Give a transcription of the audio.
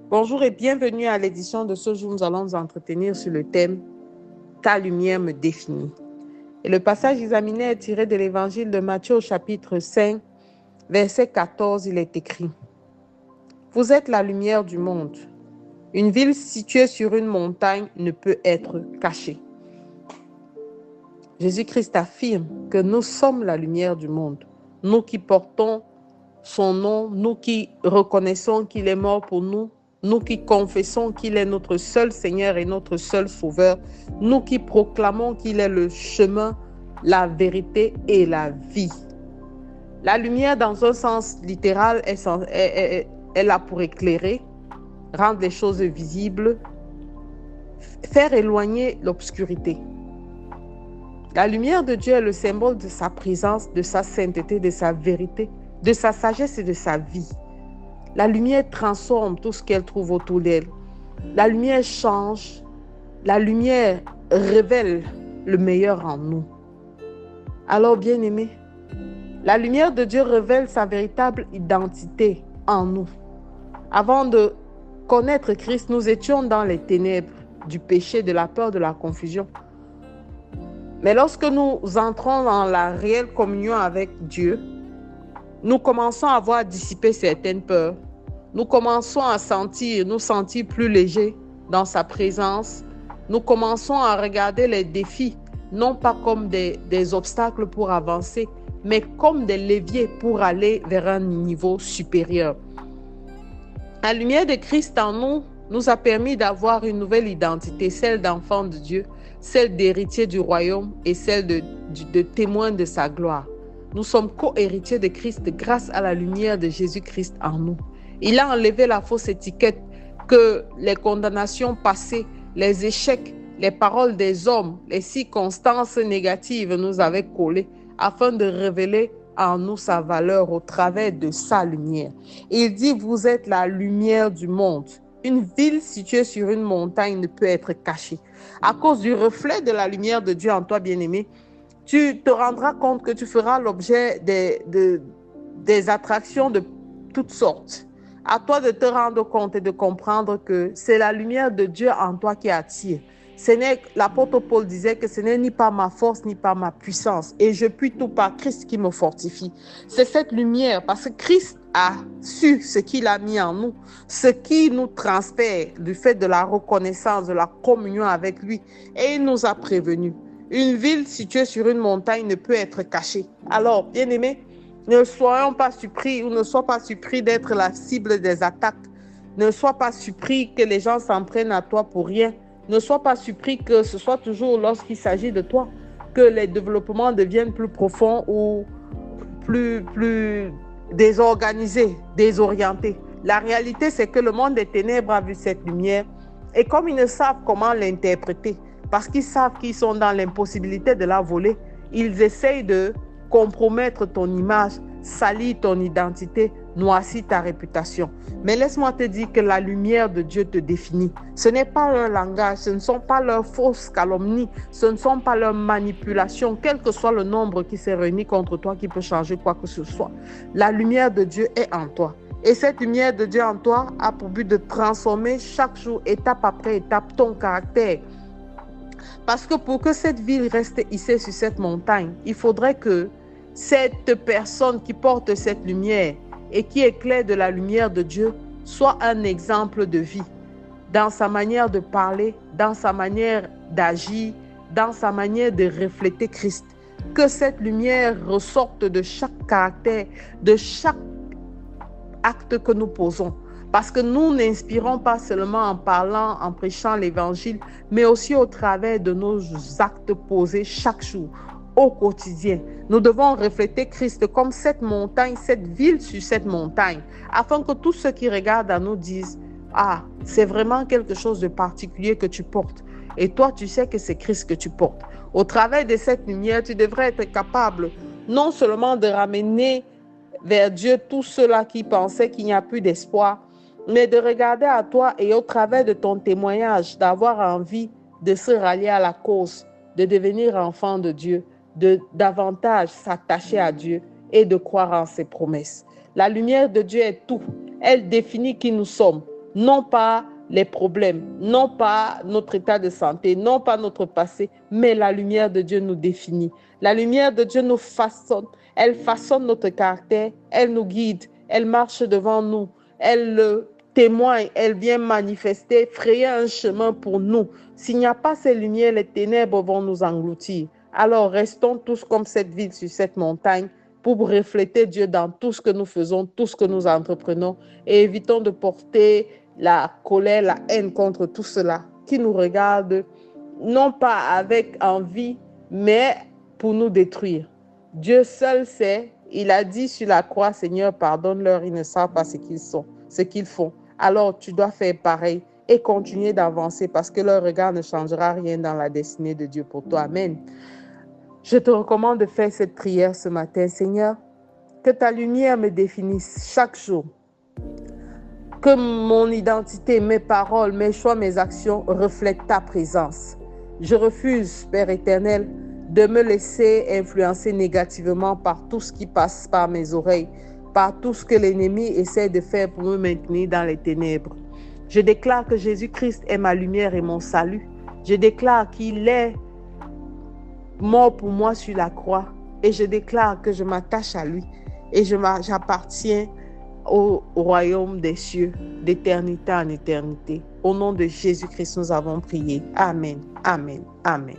Bonjour et bienvenue à l'édition de ce jour. Nous allons nous entretenir sur le thème « Ta lumière me définit ». Et le passage examiné est tiré de l'évangile de Matthieu au chapitre 5, verset 14. Il est écrit « Vous êtes la lumière du monde. Une ville située sur une montagne ne peut être cachée. » Jésus-Christ affirme que nous sommes la lumière du monde. Nous qui portons son nom, nous qui reconnaissons qu'il est mort pour nous, nous qui confessons qu'il est notre seul Seigneur et notre seul Sauveur, nous qui proclamons qu'il est le chemin, la vérité et la vie. La lumière, dans un sens littéral, est là pour éclairer, rendre les choses visibles, faire éloigner l'obscurité. La lumière de Dieu est le symbole de sa présence, de sa sainteté, de sa vérité, de sa sagesse et de sa vie. La lumière transforme tout ce qu'elle trouve autour d'elle. La lumière change. La lumière révèle le meilleur en nous. Alors, bien-aimés, la lumière de Dieu révèle sa véritable identité en nous. Avant de connaître Christ, nous étions dans les ténèbres du péché, de la peur, de la confusion. Mais lorsque nous entrons dans la réelle communion avec Dieu, nous commençons à voir dissiper certaines peurs. Nous commençons à nous sentir plus légers dans sa présence. Nous commençons à regarder les défis, non pas comme des obstacles pour avancer, mais comme des leviers pour aller vers un niveau supérieur. La lumière de Christ en nous nous a permis d'avoir une nouvelle identité, celle d'enfant de Dieu, celle d'héritier du royaume et celle de témoin de sa gloire. Nous sommes co-héritiers de Christ grâce à la lumière de Jésus-Christ en nous. Il a enlevé la fausse étiquette que les condamnations passées, les échecs, les paroles des hommes, les circonstances négatives nous avaient collées afin de révéler en nous sa valeur au travers de sa lumière. Il dit, vous êtes la lumière du monde. Une ville située sur une montagne ne peut être cachée. À cause du reflet de la lumière de Dieu en toi, bien-aimé, tu te rendras compte que tu feras l'objet des attractions de toutes sortes. À toi de te rendre compte et de comprendre que c'est la lumière de Dieu en toi qui attire. L'apôtre Paul disait que ce n'est ni par ma force ni par ma puissance. Et je puis tout par Christ qui me fortifie. C'est cette lumière, parce que Christ a su ce qu'il a mis en nous, ce qui nous transfère du fait de la reconnaissance, de la communion avec lui. Et il nous a prévenus. Une ville située sur une montagne ne peut être cachée. Alors, bien-aimés, ne soyons pas surpris ou ne sois pas surpris d'être la cible des attaques. Ne sois pas surpris que les gens s'en prennent à toi pour rien. Ne sois pas surpris que ce soit toujours lorsqu'il s'agit de toi que les développements deviennent plus profonds ou plus désorganisés, désorientés. La réalité, c'est que le monde des ténèbres a vu cette lumière et comme ils ne savent comment l'interpréter, parce qu'ils savent qu'ils sont dans l'impossibilité de la voler, ils essayent de compromettre ton image, salir ton identité, noircir ta réputation. Mais laisse-moi te dire que la lumière de Dieu te définit. Ce n'est pas leur langage, ce ne sont pas leurs fausses calomnies, ce ne sont pas leurs manipulations, quel que soit le nombre qui s'est réuni contre toi qui peut changer quoi que ce soit. La lumière de Dieu est en toi. Et cette lumière de Dieu en toi a pour but de transformer chaque jour, étape après étape, ton caractère. Parce que pour que cette ville reste hissée sur cette montagne, il faudrait que cette personne qui porte cette lumière et qui éclaire de la lumière de Dieu soit un exemple de vie dans sa manière de parler, dans sa manière d'agir, dans sa manière de refléter Christ. Que cette lumière ressorte de chaque caractère, de chaque acte que nous posons. Parce que nous n'inspirons pas seulement en parlant, en prêchant l'évangile, mais aussi au travers de nos actes posés chaque jour, au quotidien. Nous devons refléter Christ comme cette montagne, cette ville sur cette montagne, afin que tous ceux qui regardent à nous disent, ah, c'est vraiment quelque chose de particulier que tu portes. Et toi, tu sais que c'est Christ que tu portes. Au travers de cette lumière, tu devrais être capable non seulement de ramener vers Dieu tous ceux-là qui pensaient qu'il n'y a plus d'espoir, mais de regarder à toi et au travers de ton témoignage, d'avoir envie de se rallier à la cause, de devenir enfant de Dieu, de davantage s'attacher à Dieu et de croire en ses promesses. La lumière de Dieu est tout. Elle définit qui nous sommes. non pas les problèmes, non pas notre état de santé, non pas notre passé, mais la lumière de Dieu nous définit. La lumière de Dieu nous façonne. Elle façonne notre caractère, elle nous guide, elle marche devant nous, elle témoigne, elle vient manifester, frayer un chemin pour nous. S'il n'y a pas ces lumières, les ténèbres vont nous engloutir. Alors restons tous comme cette ville sur cette montagne pour refléter Dieu dans tout ce que nous faisons, tout ce que nous entreprenons, et évitons de porter la colère, la haine contre tout cela qui nous regarde, non pas avec envie, mais pour nous détruire. Dieu seul sait, il a dit sur la croix, Seigneur, pardonne-leur, ils ne savent pas ce qu'ils font. Alors tu dois faire pareil et continuer d'avancer parce que leur regard ne changera rien dans la destinée de Dieu pour toi. Amen. Je te recommande de faire cette prière ce matin. Seigneur, que ta lumière me définisse chaque jour. Que mon identité, mes paroles, mes choix, mes actions reflètent ta présence. Je refuse, Père éternel, de me laisser influencer négativement par tout ce qui passe par mes oreilles, par tout ce que l'ennemi essaie de faire pour me maintenir dans les ténèbres. Je déclare que Jésus-Christ est ma lumière et mon salut. Je déclare qu'il est mort pour moi sur la croix et je déclare que je m'attache à lui et j'appartiens au royaume des cieux d'éternité en éternité. Au nom de Jésus-Christ, nous avons prié. Amen, amen, amen.